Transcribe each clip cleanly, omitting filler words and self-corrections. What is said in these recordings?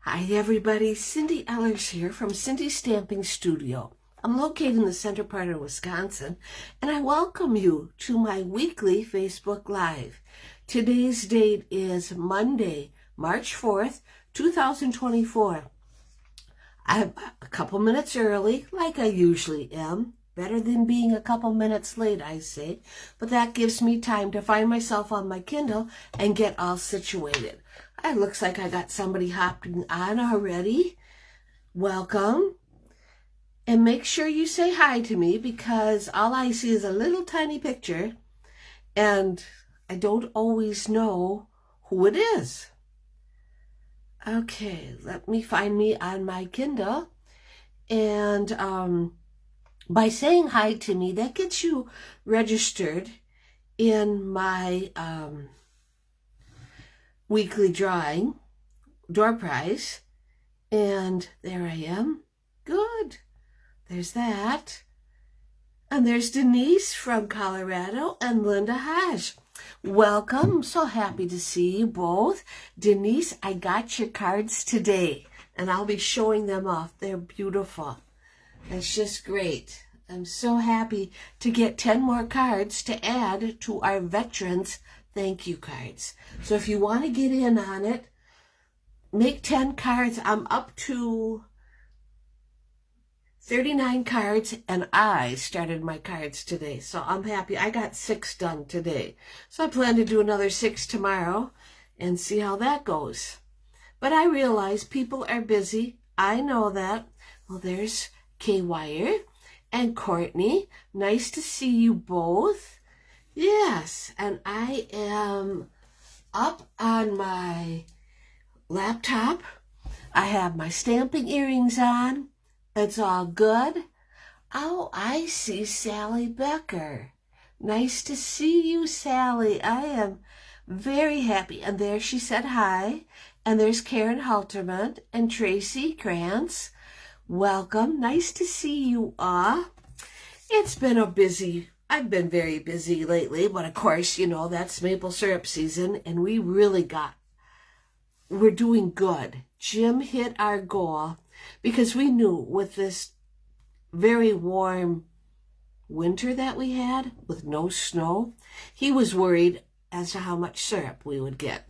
Hi everybody, Cindy Ellers here from Cindy's Stamping Studio. I'm located in the center part of Wisconsin, and I welcome you to my weekly Facebook Live. Today's date is Monday, March 4th, 2024. I'm a couple minutes early, like I usually am. Better than being a couple minutes late, I say. But that gives me time to find myself on my Kindle and get all situated. It looks like I got somebody hopping on already. Welcome. And make sure you say hi to me because all I see is a little tiny picture and I don't always know who it is. Okay, let me find me on my Kindle. And by saying hi to me, that gets you registered in my weekly drawing, door prize. And there I am. Good. There's that. And there's Denise from Colorado and Linda Hodge. Welcome. I'm so happy to see you both. Denise, I got your cards today, and I'll be showing them off. They're beautiful. It's just great. I'm so happy to get 10 more cards to add to our Veterans Thank You cards. So if you want to get in on it, make 10 cards. I'm up to 39 cards, and I started my cards today. So I'm happy. I got 6 done today. So I plan to do another 6 tomorrow and see how that goes. But I realize people are busy. I know that. Well, there's Kay Wire and Courtney. Nice to see you both. Yes, and I am up on my laptop. I have my stamping earrings on. It's all good. Oh, I see Sally Becker. Nice to see you, Sally. I am very happy. And there she said hi. And there's Karen Halterman and Tracy Krantz. Welcome. Nice to see you all. It's been I've been very busy lately, but of course, you know, that's maple syrup season, and we're doing good. Jim hit our goal because we knew with this very warm winter that we had with no snow, he was worried as to how much syrup we would get.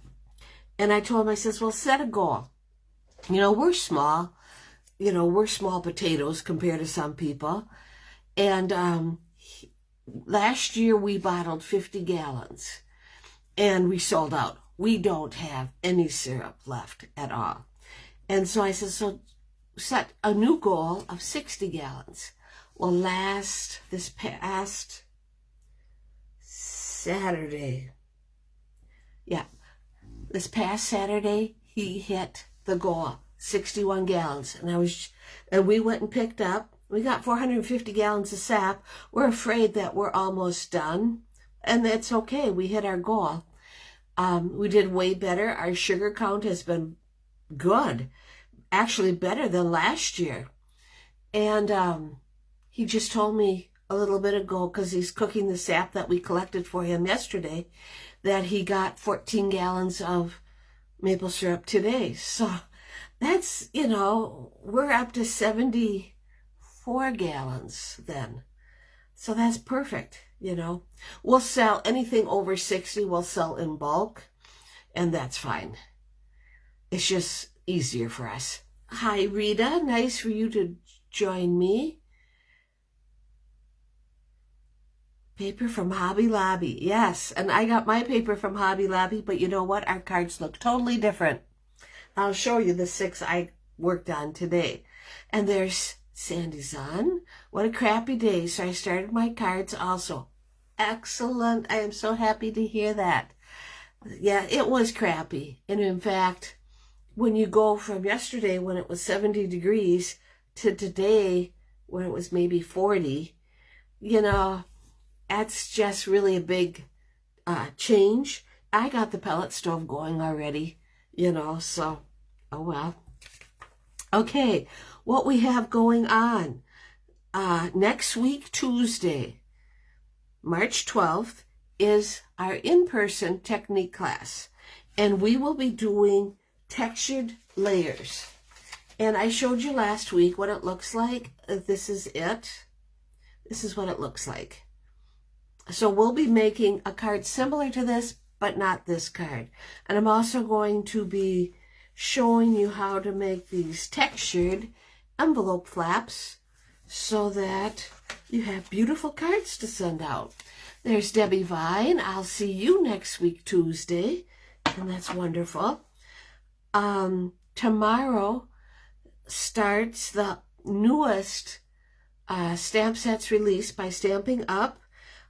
And I told him, I says, well, set a goal. You know, we're small. You know, we're small potatoes compared to some people. And last year we bottled 50 gallons and we sold out. We don't have any syrup left at all. And so I said, so set a new goal of 60 gallons. Well, this past Saturday, he hit the goal, 61 gallons. And we went and picked up, we got 450 gallons of sap. We're afraid that we're almost done, and that's okay. We hit our goal. We did way better. Our sugar count has been good, actually better than last year. And he just told me a little bit ago, because he's cooking the sap that we collected for him yesterday, that he got 14 gallons of maple syrup today. So that's, you know, we're up to 74 gallons then. So that's perfect, you know. We'll sell anything over 60, we'll sell in bulk, and that's fine. It's just easier for us. Hi, Rita. Nice for you to join me. Paper from Hobby Lobby. Yes, and I got my paper from Hobby Lobby, but you know what? Our cards look totally different. I'll show you the 6 I worked on today. And there's Sandy's on. What a crappy day. So I started my cards also. Excellent. I am so happy to hear that. Yeah, it was crappy. And in fact, when you go from yesterday when it was 70 degrees to today when it was maybe 40, you know, that's just really a big change. I got the pellet stove going already, you know, so, oh well. Okay, what we have going on. Next week, Tuesday, March 12th, is our in-person technique class. And we will be doing textured layers. And I showed you last week what it looks like. This is it. This is what it looks like. So we'll be making a card similar to this, but not this card. And I'm also going to be showing you how to make these textured envelope flaps so that you have beautiful cards to send out. There's Debbie Vine. I'll see you next week, Tuesday. And that's wonderful. Tomorrow starts the newest stamp sets release by Stampin' Up!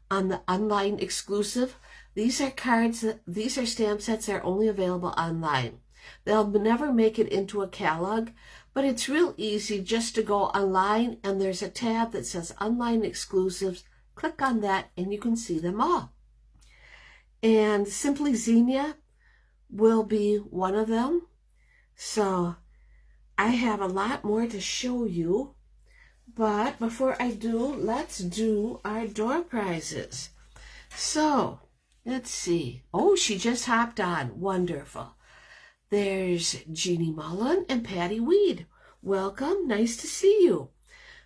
On the online exclusive. These are these are stamp sets that are only available online. They'll never make it into a catalog, but it's real easy just to go online and there's a tab that says online exclusives. Click on that and you can see them all. And Simply Xenia will be one of them. So I have a lot more to show you. But before I do, let's do our door prizes. So, let's see. Oh, she just hopped on. Wonderful. There's Jeannie Mullen and Patty Weed. Welcome. Nice to see you.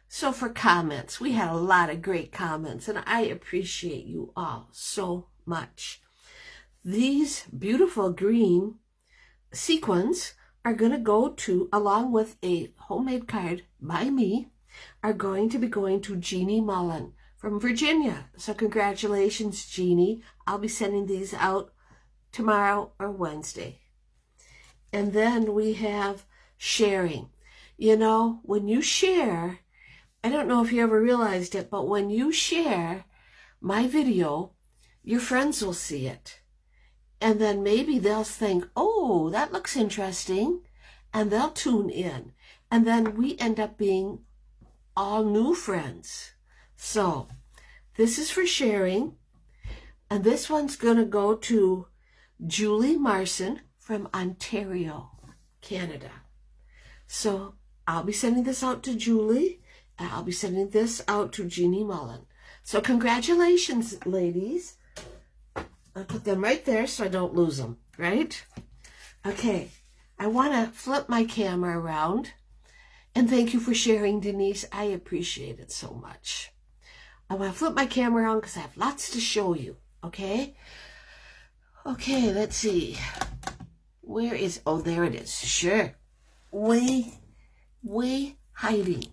So for comments, we had a lot of great comments, and I appreciate you all so much. These beautiful green sequins are going to go to, along with a homemade card by me, are going to be going to Jeannie Mullen from Virginia. So congratulations, Jeannie. I'll be sending these out tomorrow or Wednesday. And then we have sharing. You know, when you share, I don't know if you ever realized it, but when you share my video, your friends will see it. And then maybe they'll think, oh, that looks interesting. And they'll tune in. And then we end up being all new friends. So this is for sharing. And this one's going to go to Julie Marson from Ontario, Canada. So I'll be sending this out to Julie. And I'll be sending this out to Jeannie Mullen. So congratulations, ladies. I'll put them right there so I don't lose them, right? Okay, I want to flip my camera around. And thank you for sharing, Denise. I appreciate it so much. I want to flip my camera around because I have lots to show you, okay? Okay, let's see. Where is, oh, there it is. Sure. Way hiding.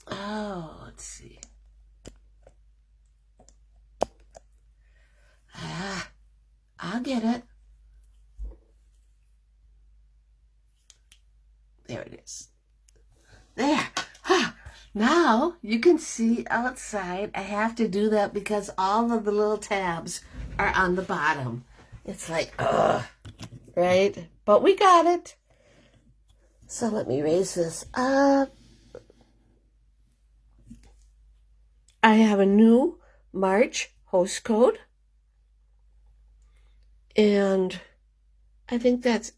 Oh, let's see. I'll get it. There it is. There. Now you can see outside. I have to do that because all of the little tabs are on the bottom. It's like, ugh, right? But we got it. So let me raise this up. I have a new March host code. And I think that's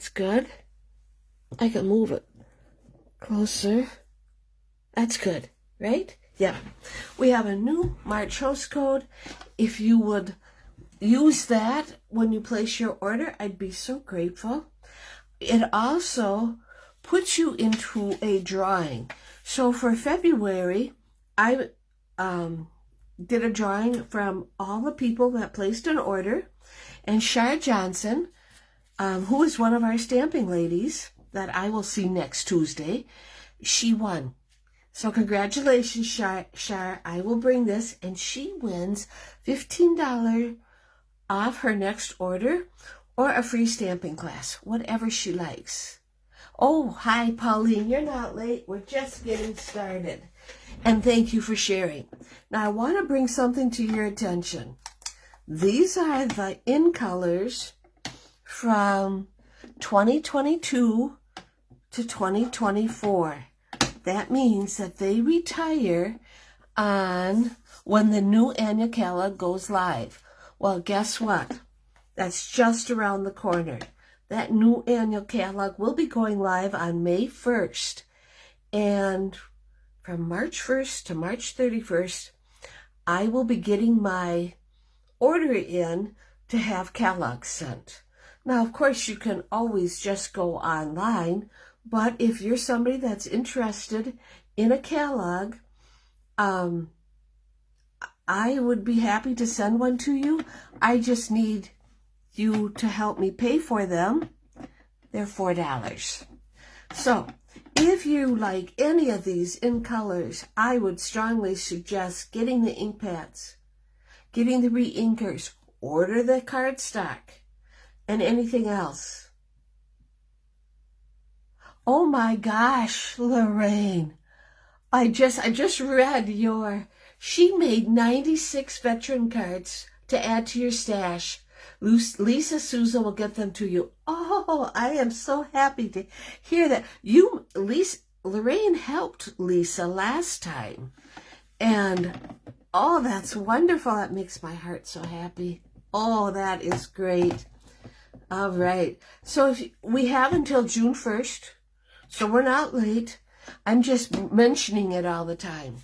good. I can move it closer. That's good, right? Yeah. We have a new March host code. If you would use that when you place your order, I'd be so grateful. It also puts you into a drawing. So for February, I did a drawing from all the people that placed an order. And Shar Johnson, who is one of our stamping ladies that I will see next Tuesday, she won. So congratulations, Shar. I will bring this, and she wins $15 off her next order or a free stamping class, whatever she likes. Oh, hi, Pauline. You're not late. We're just getting started. And thank you for sharing. Now, I want to bring something to your attention. These are the in colors from 2022 to 2024. That means that they retire on when the new annual calendar goes live. Well, guess what? That's just around the corner. That new annual catalog will be going live on May 1st. And from March 1st to March 31st, I will be getting my order in to have catalogs sent. Now, of course, you can always just go online, but if you're somebody that's interested in a catalog, I would be happy to send one to you. I just need you to help me pay for them. They're $4. So, if you like any of these in colors, I would strongly suggest getting the ink pads, getting the re-inkers, order the cardstock, and anything else. Oh my gosh, Lorraine. I just read she made 96 veteran cards to add to your stash. Lisa Souza will get them to you. Oh, I am so happy to hear that. Lorraine helped Lisa last time. And, oh, that's wonderful. That makes my heart so happy. Oh, that is great. All right. So we have until June 1st. So we're not late. I'm just mentioning it all the time.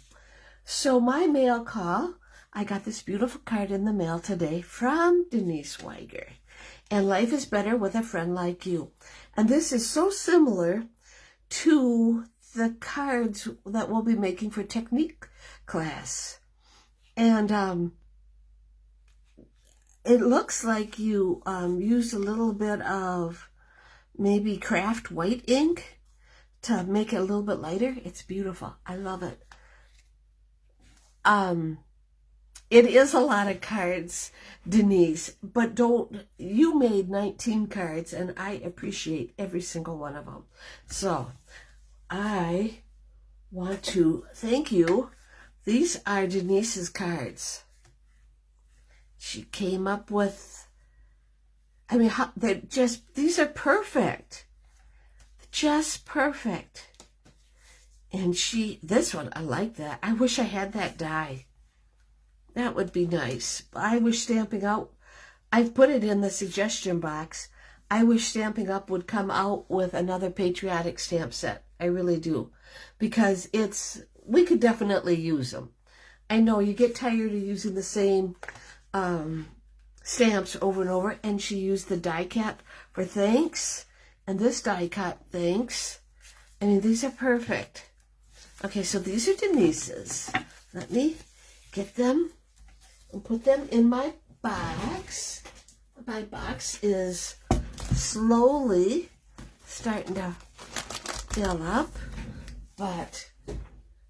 So my mail call, I got this beautiful card in the mail today from Denise Weiger. And life is better with a friend like you. And this is so similar to the cards that we'll be making for technique class. And it looks like you used a little bit of maybe craft white ink to make it a little bit lighter. It's beautiful. I love it. It is a lot of cards, Denise, but you made 19 cards, and I appreciate every single one of them. So I want to thank you. These are Denise's cards. She came up with, these are perfect. Just perfect. And this one, I like that. I wish I had that die. That would be nice. I wish Stampin' Up, I've put it in the suggestion box. I wish Stampin' Up would come out with another patriotic stamp set. I really do. Because we could definitely use them. I know you get tired of using the same stamps over and over. And she used the die cut for thanks. And this die cut, thanks. I mean, these are perfect. Okay, so these are Denise's. Let me get them and put them in my box. My box is slowly starting to fill up, but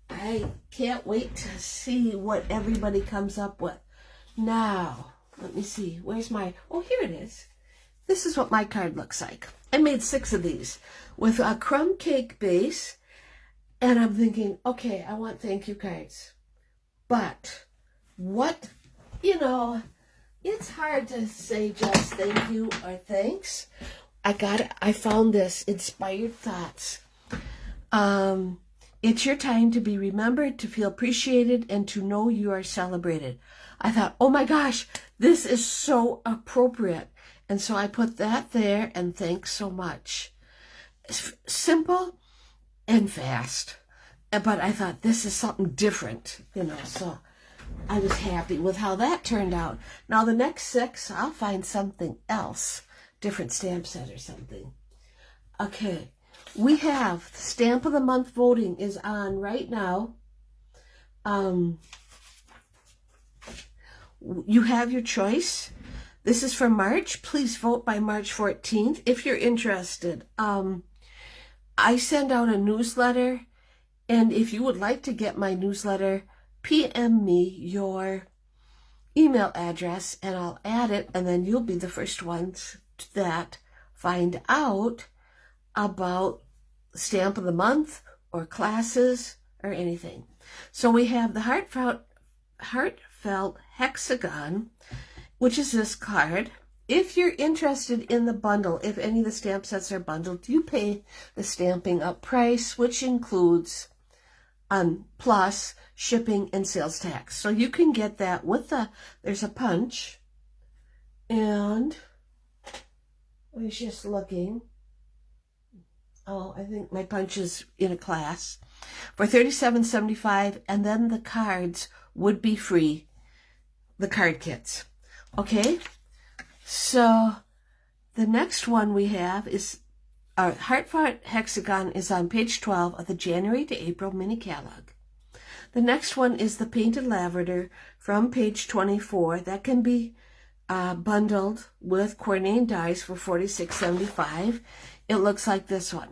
I can't wait to see what everybody comes up with. Now, let me see. Where's oh, here it is. This is what my card looks like. I made 6 of these with a crumb cake base, and I'm thinking, okay, I want thank you cards. But it's hard to say just thank you or thanks. I found this inspired thoughts. It's your time to be remembered, to feel appreciated, and to know you are celebrated. I thought, oh my gosh, this is so appropriate. And so I put that there, and thanks so much. Simple and fast. But I thought, this is something different, so I was happy with how that turned out. Now the next 6, I'll find something else, different stamp set or something. Okay, we have Stamp of the Month voting is on right now. You have your choice. This is for March. Please vote by March 14th if you're interested. I send out a newsletter, and if you would like to get my newsletter, PM me your email address, and I'll add it, and then you'll be the first ones that find out about Stamp of the Month or classes or anything. So we have the Heartfelt Hexagon, which is this card. If you're interested in the bundle, if any of the stamp sets are bundled, you pay the Stampin' Up price, which includes plus shipping and sales tax. So you can get that with there's a punch, and I was just looking. Oh, I think my punch is in a class for $37.75, and then the cards would be free, the card kits. Okay, so the next one we have is our Heartfelt Hexagon is on page 12 of the January to April mini catalog. The next one is the Painted Lavender from page 24. That can be bundled with coordinating dies for $46.75. It looks like this one.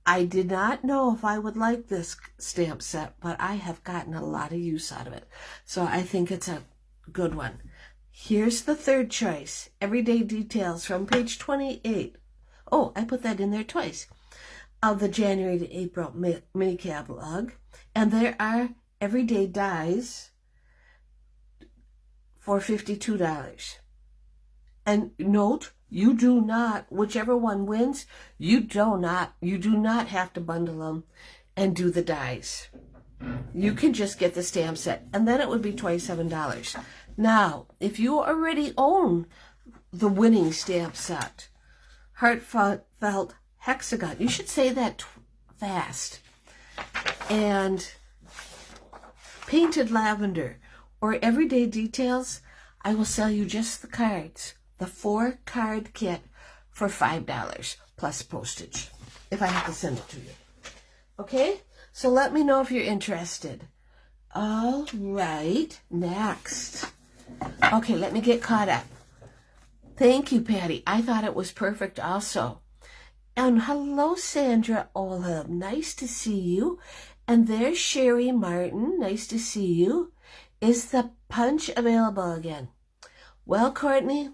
I did not know if I would like this stamp set, but I have gotten a lot of use out of it. So I think it's a good one. Here's the third choice, Everyday Details from page 28. Oh, I put that in there twice, of the January to April mini catalog. And there are everyday dies for $52. And note, you do not, whichever one wins, you do not have to bundle them and do the dies. You can just get the stamp set, and then it would be $27. Now, if you already own the winning stamp set, Heartfelt Hexagon, you should say that fast, and Painted Lavender or Everyday Details, I will sell you just the cards, the 4-card kit for $5 plus postage, if I have to send it to you. Okay, so let me know if you're interested. All right, next. Okay, let me get caught up. Thank you, Patty. I thought it was perfect also. And hello, Sandra Olham. Nice to see you. And there's Sherry Martin. Nice to see you. Is the punch available again? Well, Courtney,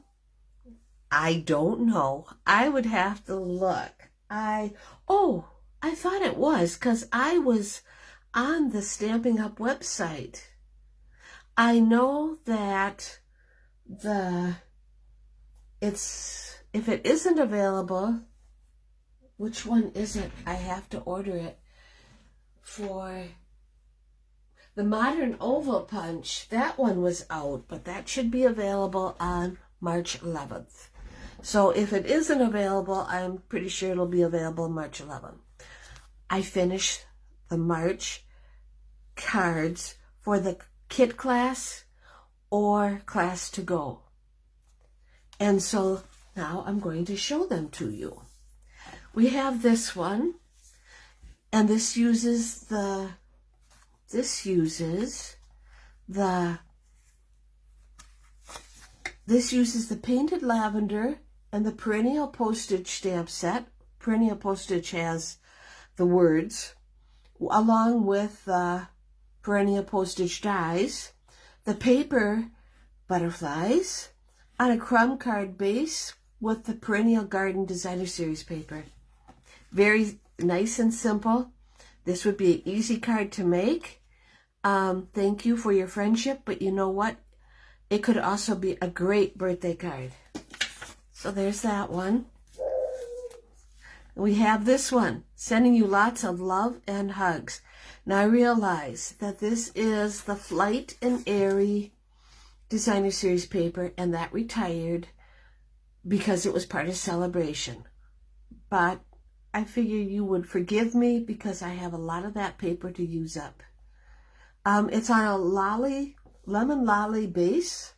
I don't know. I would have to look. I thought it was because I was on the Stampin' Up website. I know that if it isn't available, which one is it? I have to order it for the Modern Oval Punch. That one was out, but that should be available on March 11th. So if it isn't available, I'm pretty sure it'll be available March 11th. I finished the March cards for the kit class or class to go. And so now I'm going to show them to you. We have this one, and this uses the Painted Lavender and the Perennial Postage stamp set. Perennial Postage has the words, along with the Perennial Postage dies, the paper butterflies on a crumb card base with the Perennial Garden Designer Series paper. Very nice and simple. This would be an easy card to make. Thank you for your friendship, but you know what? It could also be a great birthday card. So there's that one. We have this one, sending you lots of love and hugs. Now I realize that this is the Flight and Airy Designer Series paper, and that retired because it was part of Celebration. But I figure you would forgive me because I have a lot of that paper to use up. It's on a lemon lolly base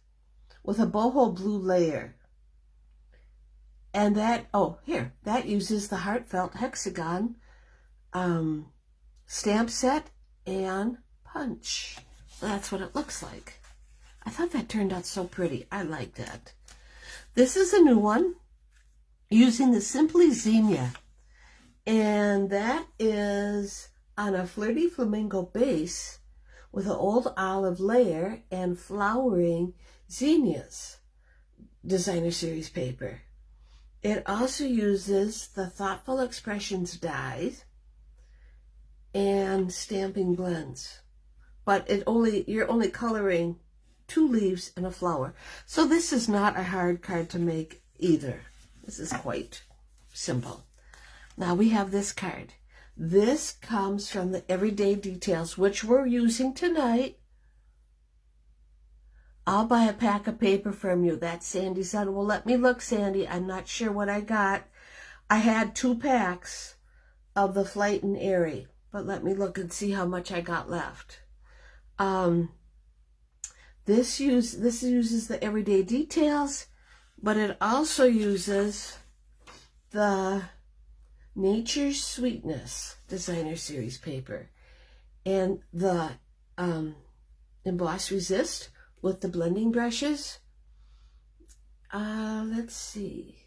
with a boho blue layer. And that uses the Heartfelt Hexagon stamp set and punch. So that's what it looks like. I thought that turned out so pretty. I like that. This is a new one using the Simply Zinnia. And that is on a Flirty Flamingo base with an old olive layer and flowering zinnias Designer Series paper. It also uses the Thoughtful Expressions dies and stamping blends. But you're only coloring 2 leaves and a flower. So this is not a hard card to make either. This is quite simple. Now we have this card. This comes from the Everyday Details, which we're using tonight. I'll buy a pack of paper from you. That's Sandy said. Well, let me look, Sandy. I'm not sure what I got. I had 2 packs of the Flight and Airy, but let me look and see how much I got left. This uses the Everyday Details, but it also uses the Nature's Sweetness Designer Series paper and the Emboss Resist with the blending brushes. Let's see.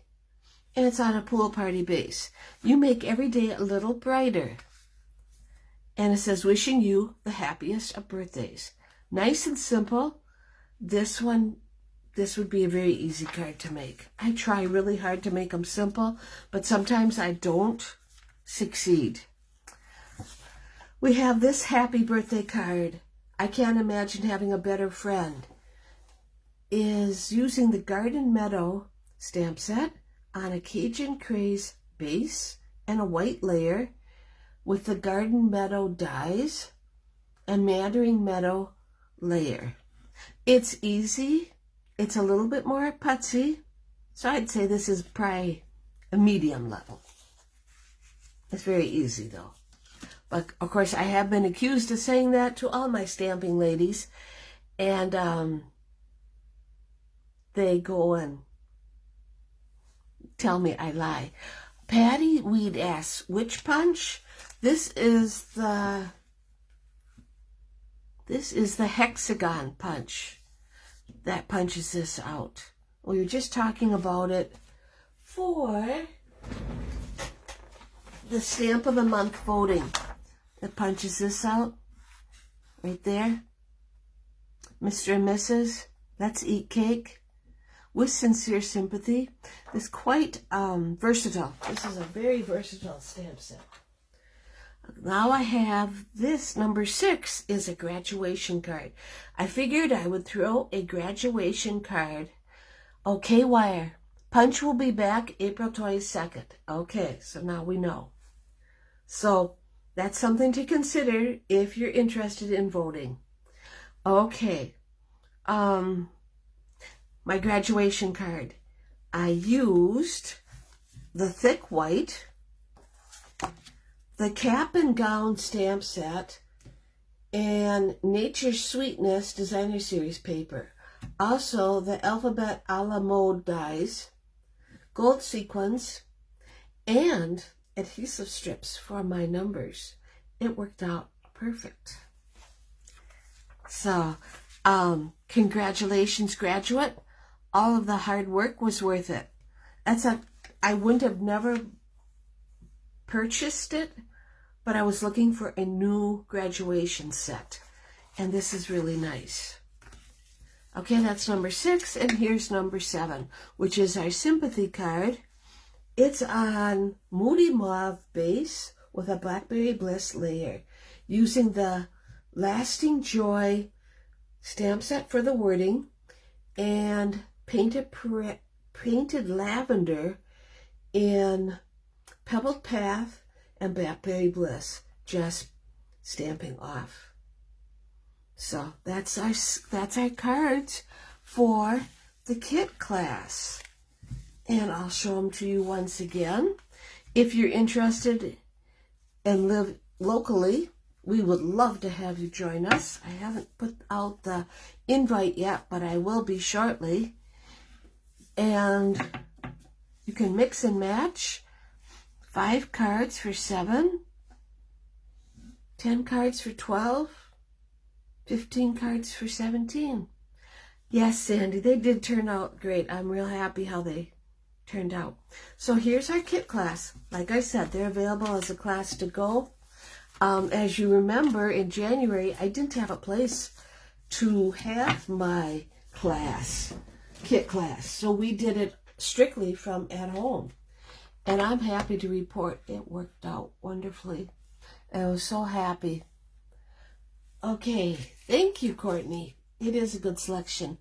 And it's on a pool party base. You make every day a little brighter. And it says, wishing you the happiest of birthdays. Nice and simple. This would be a very easy card to make. I try really hard to make them simple, but sometimes I don't succeed. We have this happy birthday card. I can't imagine having a better friend. Is using the Garden Meadow stamp set on a Cajun Craze base and a white layer with the Garden Meadow dies and Mandarin Meadow layer. It's easy. It's a little bit more putsy. So I'd say this is probably a medium level. It's very easy though. But of course I have been accused of saying that to all my stamping ladies. And they go and tell me I lie. Patty Weed asks, which punch? This is the hexagon punch that punches this out. We were just talking about it for the Stamp of the Month voting. That punches this out right there. Mr. and Mrs. Let's Eat Cake. With Sincere Sympathy. It's quite versatile. This is a very versatile stamp set. Now I have this, number 6, is a graduation card. I figured I would throw a graduation card. Okay, Wire. Punch will be back April 22nd. Okay, so now we know. So that's something to consider if you're interested in voting. Okay. My graduation card. I used the thick white, the Cap and Gown stamp set, and Nature's Sweetness Designer Series paper. Also, the Alphabet a la Mode dies, gold sequins, and adhesive strips for my numbers. It worked out perfect. So, congratulations, graduate. All of the hard work was worth it. I wouldn't have never purchased it, but I was looking for a new graduation set. And this is really nice. Okay, that's number 6, and here's number 7, which is our sympathy card. It's on Moody Mauve base with a Blackberry Bliss layer, using the Lasting Joy stamp set for the wording, and painted lavender in Pebbled Path and Blackberry Bliss, just stamping off. So that's our cards for the kit class. And I'll show them to you once again. If you're interested and live locally, we would love to have you join us. I haven't put out the invite yet, but I will be shortly. And you can mix and match 5 cards for $7, 10 cards for $12, 15 cards for $17. Yes, Sandy, they did turn out great. I'm real happy how they turned out. So here's our kit class. Like I said, they're available as a class to go. As you remember, in January, I didn't have a place to have my class, kit class. So we did it strictly from at home. And I'm happy to report it worked out wonderfully. I was so happy. Okay, thank you, Courtney. It is a good selection.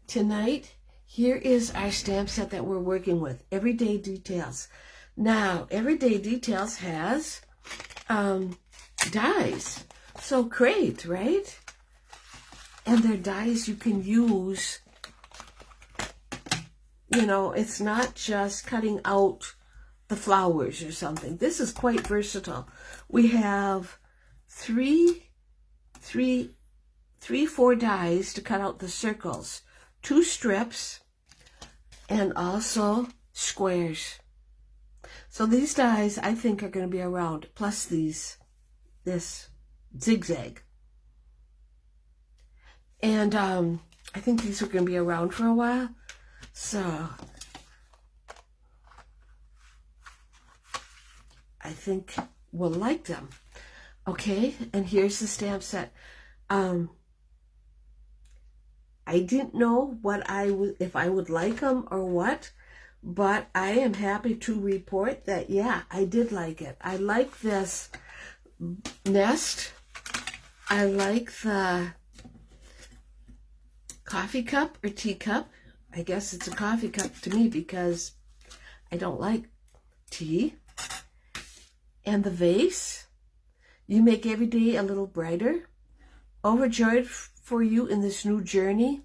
Tonight, here is our stamp set that we're working with, Everyday Details. Now, Everyday Details has dies. So great, right? And they're dies you can use. You know, it's not just cutting out the flowers or something. This is quite versatile. We have three 4 dies to cut out the circles, 2 strips, and also squares. So these dies I think are going to be around, plus this zigzag. And I think these are going to be around for a while. So I think we'll like them. Okay, and here's the stamp set. I didn't know if I would like them or what, but I am happy to report that, yeah, I did like it. I like this nest. I like the coffee cup or teacup. I guess it's a coffee cup to me because I don't like tea. And the vase. You make every day a little brighter. Overjoyed for you in this new journey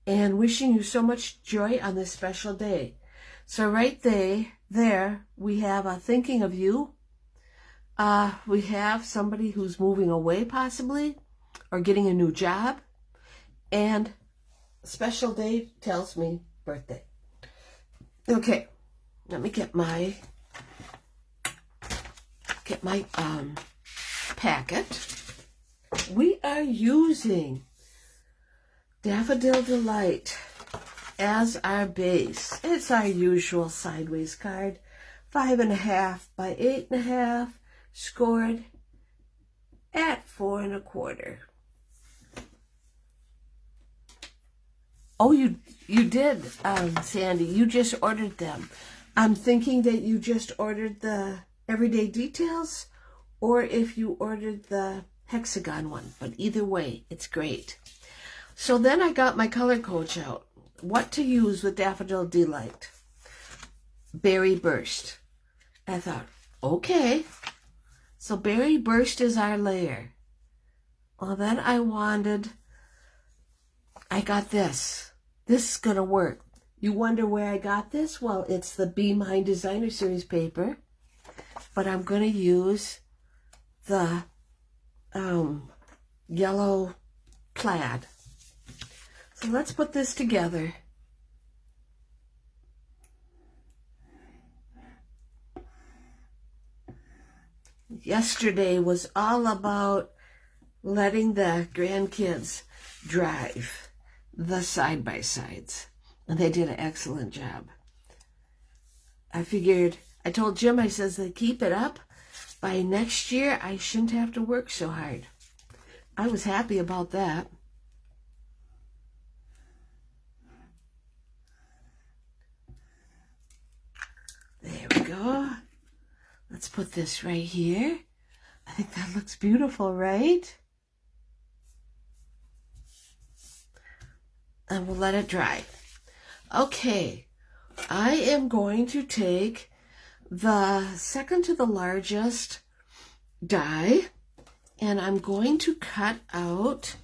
and wishing you so much joy on this special day. So right there we have a thinking of you. We have somebody who's moving away possibly or getting a new job. And special day tells me birthday. Okay, let me get my packet. We are using Daffodil Delight as our base. It's our usual sideways card, 5.5 by 8.5, scored at 4 1/4. Oh, you did, Sandy. You just ordered them. I'm thinking that you just ordered the Everyday Details, or if you ordered the hexagon one, but either way, it's great. So then I got my color coach out. What to use with Daffodil Delight? Berry Burst. I thought, okay. So Berry Burst is our layer. Well, then I got this. This is going to work. You wonder where I got this? Well, it's the Be Mine Designer Series paper. But I'm going to use the yellow plaid. So let's put this together. Yesterday was all about letting the grandkids drive the side-by-sides. And they did an excellent job. I told Jim, I says, they keep it up. By next year, I shouldn't have to work so hard. I was happy about that. There we go. Let's put this right here. I think that looks beautiful, right? And we'll let it dry. Okay, I am going to take the second to the largest die, and I'm going to cut out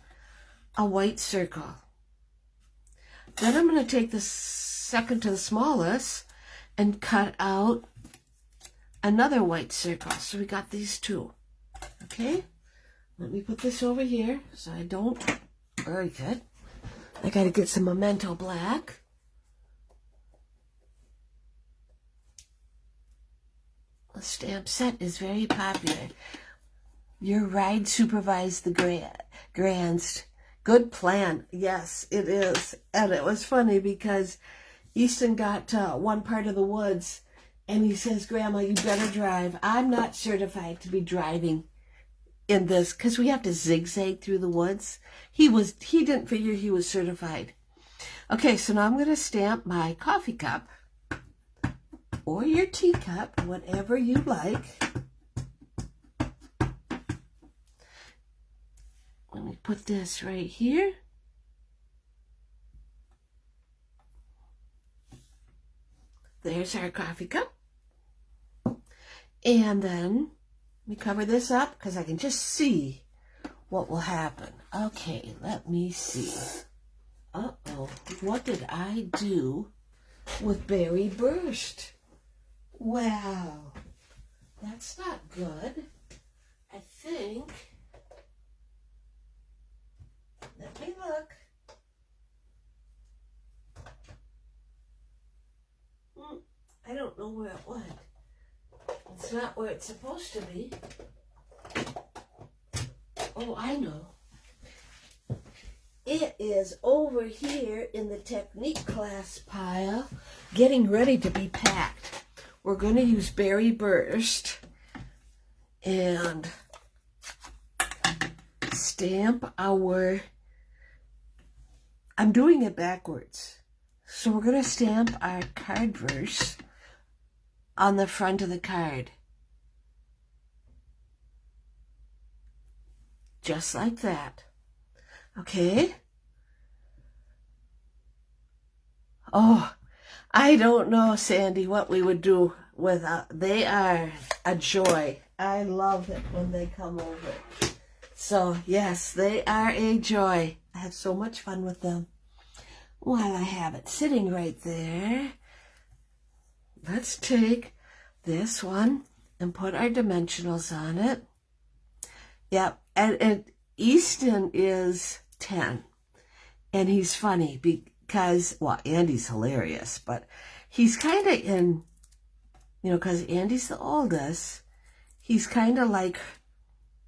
a white circle. Then I'm going to take the second to the smallest and cut out another white circle. So we got these two. Okay, let me put this over here so I don't break it. I got to get some Memento Black. The stamp set is very popular. Your ride supervised the grands. Good plan. Yes, it is. And it was funny because Easton got to one part of the woods and he says, Grandma, you better drive. I'm not certified to be driving in this because we have to zigzag through the woods. He didn't figure he was certified. Okay, so now I'm going to stamp my coffee cup or your teacup, whatever you like. Let me put this right here. There's our coffee cup. And then let me cover this up because I can just see what will happen. Okay, let me see. Uh-oh, what did I do with Berry Burst? Wow, that's not good. I think Let me look. I don't know where it went. It's not where it's supposed to be. Oh, I know. It is over here in the technique class pile, getting ready to be packed. We're going to use Berry Burst and stamp our, I'm doing it backwards. So we're going to stamp our card verse on the front of the card. Just like that. Okay? Oh, I don't know, Sandy, what we would do without. They are a joy. I love it when they come over. So, yes, they are a joy. I have so much fun with them. While I have it sitting right there, let's take this one and put our dimensionals on it. Yep, and Easton is 10, and he's funny because, well, Andy's hilarious, but he's kind of in, you know, because Andy's the oldest, he's kind of like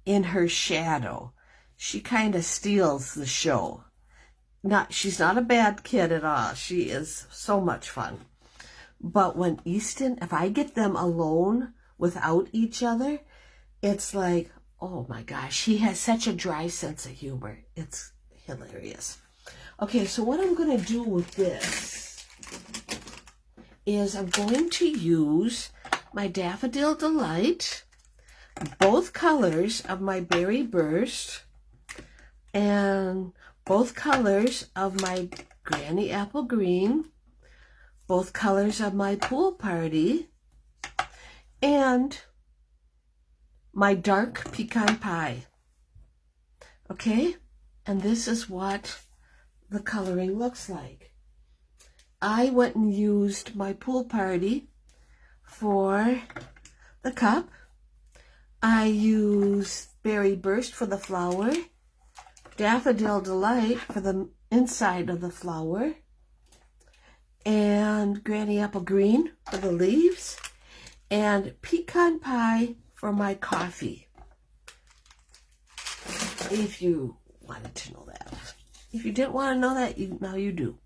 in her shadow. She kind of steals the show. She's not a bad kid at all. She is so much fun. But when Easton, if I get them alone without each other, it's like, oh my gosh, he has such a dry sense of humor. It's hilarious. Okay, so what I'm going to do with this is I'm going to use my Daffodil Delight, both colors of my Berry Burst, and both colors of my Granny Apple Green, both colors of my Pool Party, and my dark pecan pie. Okay? And this is what the coloring looks like. I went and used my Pool Party for the cup. I used Berry Burst for the flower, Daffodil Delight for the inside of the flower, and Granny Apple Green for the leaves, and pecan pie for my coffee. If you wanted to know that. If you didn't want to know that, now you do.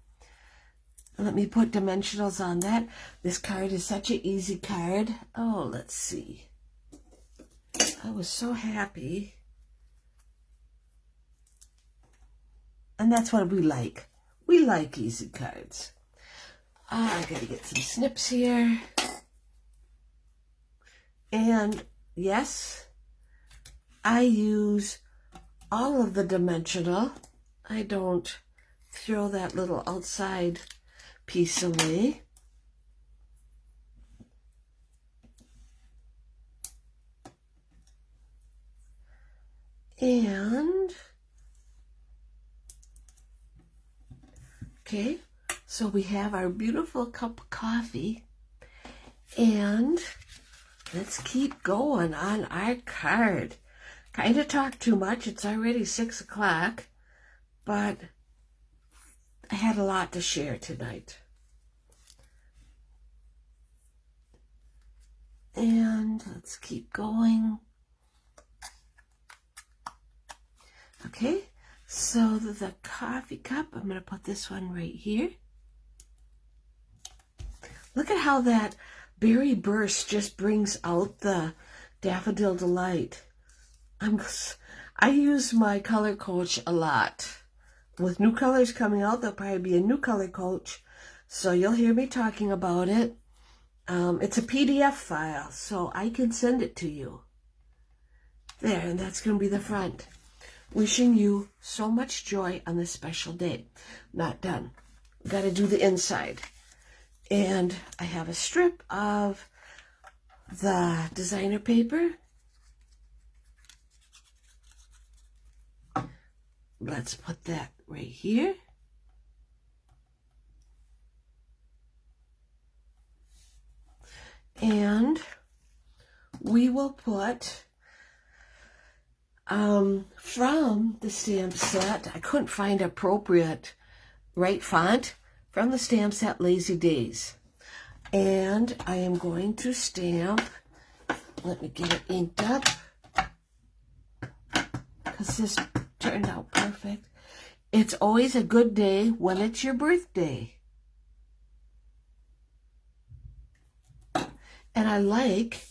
Let me put dimensionals on that. This card is such an easy card. Oh, let's see. I was so happy. And that's what we like. We like easy cards. I gotta get some snips here. And yes, I use all of the dimensional. I don't throw that little outside piece away. And okay, so we have our beautiful cup of coffee, and let's keep going on our card. Kind of talked too much. It's already 6 o'clock, but I had a lot to share tonight. And let's keep going. Okay, so the coffee cup, I'm going to put this one right here. Look at how that Berry Burst just brings out the Daffodil Delight. I use my color coach a lot. With new colors coming out, there'll probably be a new color coach, so you'll hear me talking about it. It's a PDF file, so I can send it to you. There, and that's going to be the front. Wishing you so much joy on this special day. Not done. Got to do the inside. And I have a strip of the designer paper. Let's put that right here. And we will put From the stamp set, I couldn't find appropriate right font from the stamp set Lazy Days. And I am going to stamp, let me get it inked up, because this turned out perfect. It's always a good day when it's your birthday. And I like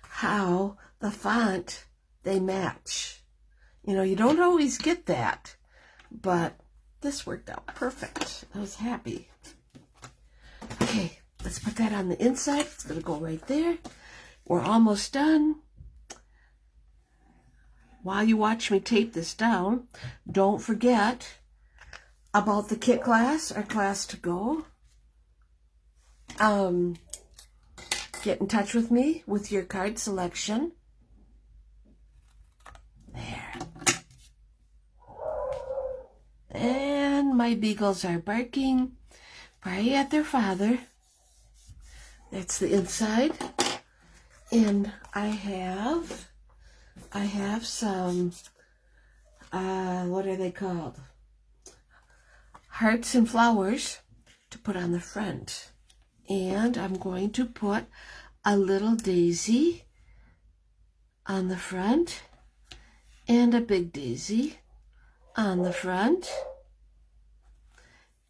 how the font, they match. You know, you don't always get that, but this worked out perfect. I was happy. Okay, let's put that on the inside. It's going to go right there. We're almost done. While you watch me tape this down, don't forget about the kit class, our class to go. Get in touch with me with your card selection. There. And my beagles are barking, probably at their father. That's the inside. And I have some, what are they called? Hearts and flowers to put on the front. And I'm going to put a little daisy on the front and a big daisy on the front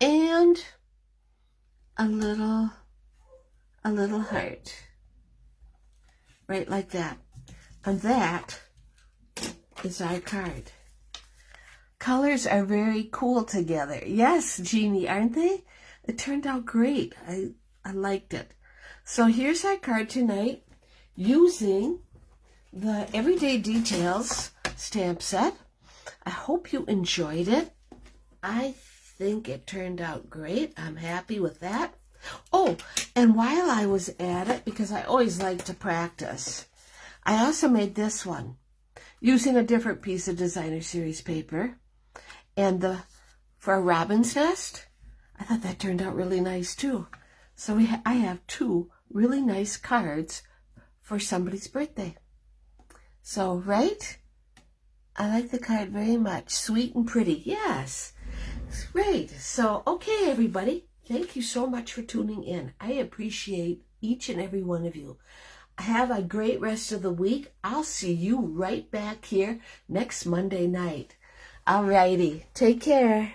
and a little heart. Right like that. And that is our card. Colors are very cool together. Yes, Jeannie, aren't they? It turned out great. I liked it. So here's our card tonight using the Everyday Details stamp set. I hope you enjoyed it. I think it turned out great. I'm happy with that. Oh, and while I was at it, because I always like to practice, I also made this one using a different piece of Designer Series paper. And for a robin's nest, I thought that turned out really nice too. So I have two really nice cards for somebody's birthday. So, right? I like the card very much. Sweet and pretty. Yes. Great. So, okay, everybody. Thank you so much for tuning in. I appreciate each and every one of you. Have a great rest of the week. I'll see you right back here next Monday night. All righty. Take care.